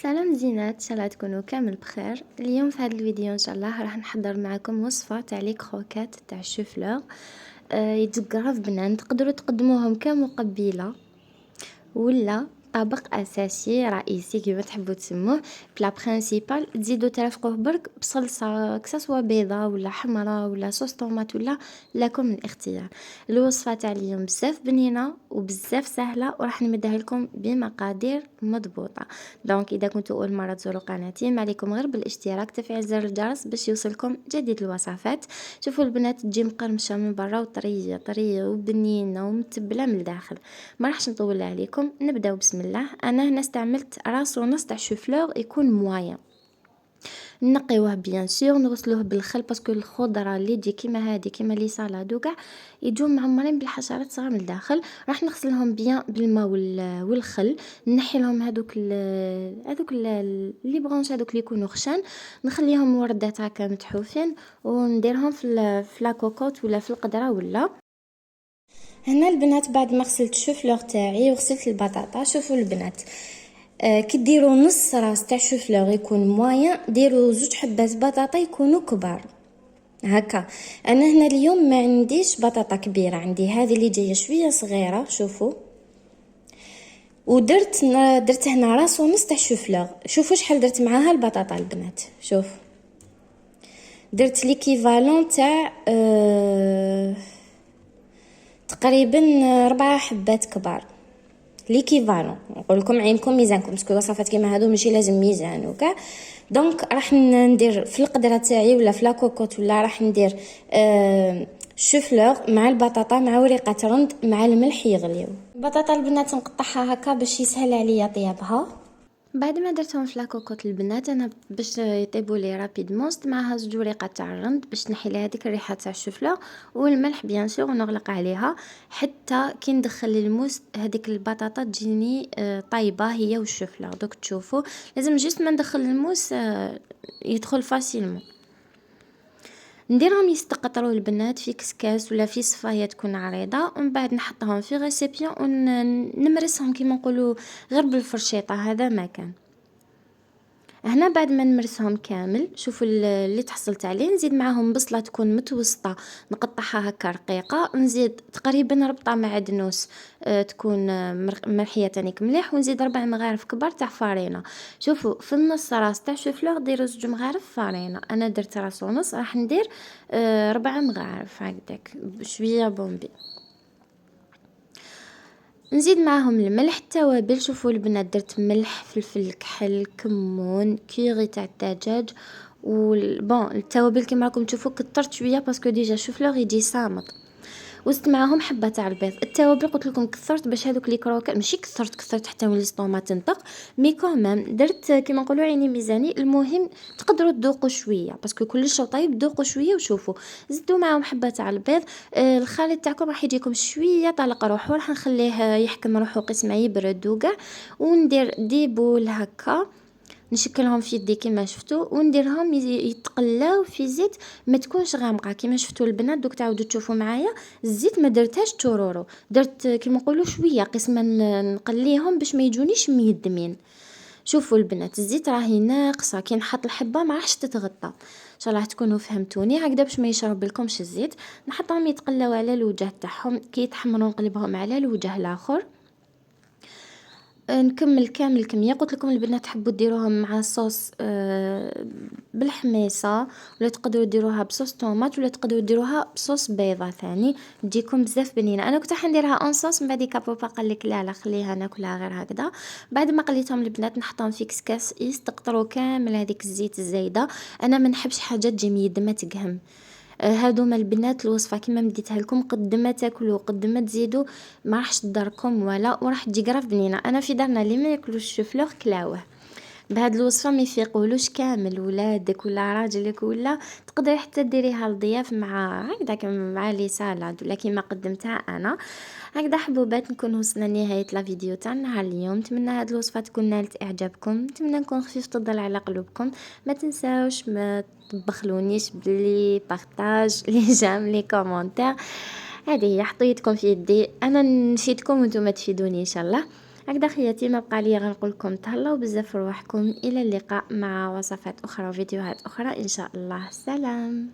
سلام زينات، ان شاء الله تكونوا كامل بخير. اليوم في هذا الفيديو ان شاء الله راح نحضر معكم وصفه تاع لي كروكات تاع الشوفلور. يتقراف بنان، تقدروا تقدموهم كمقبله ولا طبق اساسي رئيسي كيما تحبوا تسموه. بلا برينسيبال تزيدوا ترافقوه برك بصلصه كسوا بيضه ولا حمراء ولا صوص طوماط ولا لكم الاختيار. الوصفه تاع اليوم بزاف بنينه وبزاف سهله وراح نمدها لكم بمقادير مضبوطه. دونك اذا كنتوا اول مره تزوروا قناتي ما عليكم غير بالاشتراك، تفعيل زر الجرس باش يوصلكم جديد الوصفات. شوفوا البنات تجي مقرمشه من برا وطريه طريه وبنينه ومتبله من الداخل. ما راحش نطول عليكم، نبداو بسم الله. انا هنا استعملت راس ونص تاع شوفلور يكون مويا. نقيوه بيان سور، نغسلوه بالخل باسكو الخضره اللي تجي كيما هذه كيما لي سالاد وكاع يجوا معمرين بالحشرات صغار من الداخل. راح نغسلهم بيان بالماء والخل. نحي لهم هذوك لي برونش هذوك اللي يكونوا خشان، نخليهم وردات هكا متحوفين ونديرهم في لاكوكوت ولا في القدره ولا. هنا البنات بعد ما غسلت الشوفلور تاعي وغسلت البطاطا، شوفوا البنات كي ديروا نص راس تاع شوفلور يكون موين، ديروا زوج حبات بطاطا يكونوا كبار هكا. انا هنا اليوم ما عنديش بطاطا كبيره، عندي هذه اللي جايه شويه صغيره شوفوا. درت هنا راس ونص تاع شوفلور. شوفوا شحال درت معاها البطاطا البنات، شوف درت ليكيفالون تاع تقريبا 4 حبات كبار. ليكيفالون نقول لكم عينكم ميزانكم، باسكو وصفات كيما هادو ماشي لازم ميزان وكاع. دونك راح ندير في القدره تاعي ولا في لاكوكوت ولا راح ندير شوفلور مع البطاطا مع ورقه رند مع الملح يغليو. البطاطا البنات نقطعها هكا باش يسهل عليا طيابها. بعد ما درتهم في لاكوكوت البنات انا باش يطيبوا لي رابيدمون زدت معاها زوج وريقات تاع الرند باش نحي لها هذيك الريحه تاع الشوفله والملح بيان سور، ونغلق عليها حتى كي ندخل الموس هذيك البطاطا تجيني طايبه هي والشوفله. دوك تشوفوا لازم جست ما ندخل الموس يدخل فاسيلمون. نديرهم يستقطروا البنات في كسكاس ولا في صفايه تكون عريضه، ومن بعد نحطهم في ريسيبيون ونمرسهم كيما نقولوا غير بالفرشيطه. هذا ما كان هنا بعد ما نمرسهم كامل. شوفوا اللي تحصلت عليه. نزيد معاهم بصله تكون متوسطه نقطعها هكا رقيقه، نزيد تقريبا ربطه معدنوس تكون مرحيه تانيك مليح، ونزيد 4 مغارف كبار تاع فارينه. شوفوا في النص راس تاع شوفلور ديروا 2 مغارف فارينه، انا درت راس ونص راح ندير 4 مغارف هكذاك شويه بومبي. نزيد معاهم الملح، التوابل. شوفوا البنات درت ملح فلفل كحل كمون كيري تاع الدجاج بون التوابل كيما راكم تشوفوا كثرت شويه باسكو ديجا شوفلور يجي صامت. وزدت معاهم حبه تاع البيض. التوابل قلت لكم كثرت باش هذوك لي كروكات ماشي كثرت حتى ولي ستوما تنطق، مي كومام درت كيما نقولوا عيني ميزاني. المهم تقدروا تذوقوا شويه باسكو كلش طيب، ذوقوا شويه وشوفوا. زدوا معاهم حبه تاع البيض. الخليط تاعكم راح يجيكم شويه طلق روحو، راح نخليه يحكم روحو قسمه يبرد وكاع، وندير ديبول هكا نشكلهم في يدي كيما شفتوا، ونديرهم يتقلاو في زيت ما تكونش غامقه كيما شفتوا البنات. دوك تعاودوا تشوفوا معايا الزيت ما درتهاش تورورو، درت كيما نقولوا شويه قسمه نقليهم باش ما يجونيش ميدمين. شوفوا البنات الزيت راهي ناقصه، كي نحط الحبه ما راحش تتغطى. ان شاء الله تكونوا فهمتوني هكذا باش ما يشرب لكمش الزيت. نحطهم يتقلاو على الوجه تاعهم، كي يتحمروا نقلبهم على الوجه الاخر. نكمل كامل الكميه. قلت لكم البنات تحبوا ديروهم مع صوص بالحميصه، ولا تقدروا ديروها بصوص طوماط، ولا تقدروا ديروها بصوص بيضه ثاني تجيكم بزاف بنينه. انا كنت حنديرها اون صوص، من بعد كابوبا قال لك لا خليها ناكلها غير هكذا. بعد ما قليتهم البنات نحطهم في كسكاس يستقطروا كامل هذيك الزيت الزايده. انا ما نحبش حاجه تجي ميدمه تقهم. هادوما البنات الوصفه كيما مديتها لكم قد ما تاكلوا قد ما تزيدوا ما راحش تضركم ولا وراح تجي قرف بنينه. انا في دارنا اللي ما ياكلوش الشوفلور كلاوه بهاد الوصفه، ما يفيقولوش كامل ولادك ولا راجلك، ولا تقدري حتى ديريها للضياف مع هكذاك مع لي سالاد ولا كيما قدمتها انا هكذا. حبوبات نكون وصلنا لنهايه لا فيديو تاع نهار اليوم. نتمنى هاد الوصفه تكون نالت اعجابكم، نتمنى نكون خفيفه الظل على قلوبكم. ما تنساوش ما تبخلونيش بلي بارطاج لي جام لي كومونتير. هذه هي حطيتكم في يدي، انا نفيدكم وانتم تفيدوني ان شاء الله. هكذا خياتي، ما بقى ليا غير نقول لكم تهلاو بزاف في رواحكم. الى اللقاء مع وصفات اخرى وفيديوهات اخرى ان شاء الله. سلام.